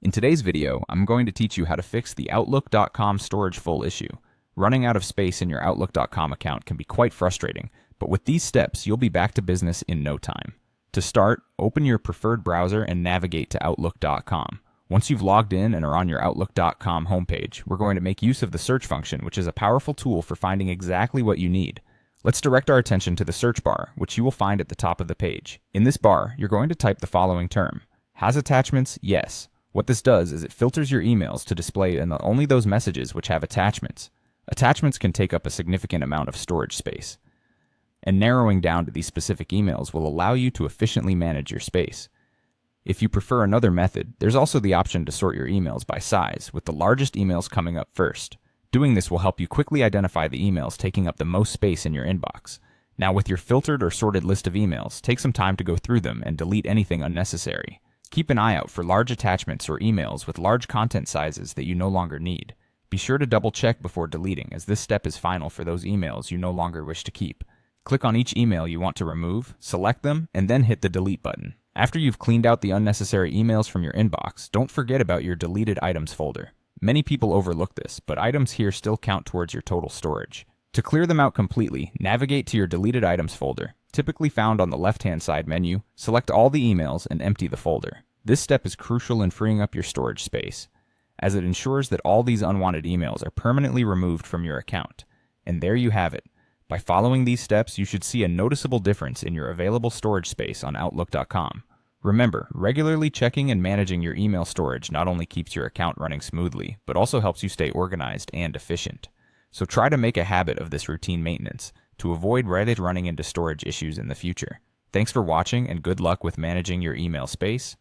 In today's video, I'm going to teach you how to fix the Outlook.com storage full issue. Running out of space in your Outlook.com account can be quite frustrating, but with these steps, you'll be back to business in no time. To start, open your preferred browser and navigate to Outlook.com. Once you've logged in and are on your Outlook.com homepage, we're going to make use of the search function, which is a powerful tool for finding exactly what you need. Let's direct our attention to the search bar, which you will find at the top of the page. In this bar, you're going to type the following term. Has attachments? Yes. What this does is it filters your emails to display only those messages which have attachments. Attachments can take up a significant amount of storage space. And narrowing down to these specific emails will allow you to efficiently manage your space. If you prefer another method, there's also the option to sort your emails by size, with the largest emails coming up first. Doing this will help you quickly identify the emails taking up the most space in your inbox. Now, with your filtered or sorted list of emails, take some time to go through them and delete anything unnecessary. Keep an eye out for large attachments or emails with large content sizes that you no longer need. Be sure to double check before deleting, as this step is final for those emails you no longer wish to keep. Click on each email you want to remove, select them, and then hit the delete button. After you've cleaned out the unnecessary emails from your inbox, don't forget about your deleted items folder. Many people overlook this, but items here still count towards your total storage. To clear them out completely, navigate to your deleted items folder, typically found on the left-hand side menu, select all the emails, and empty the folder. This step is crucial in freeing up your storage space, as it ensures that all these unwanted emails are permanently removed from your account. And there you have it. By following these steps, you should see a noticeable difference in your available storage space on Outlook.com. Remember, regularly checking and managing your email storage not only keeps your account running smoothly, but also helps you stay organized and efficient. So try to make a habit of this routine maintenance to avoid running into storage issues in the future. Thanks for watching, and good luck with managing your email space.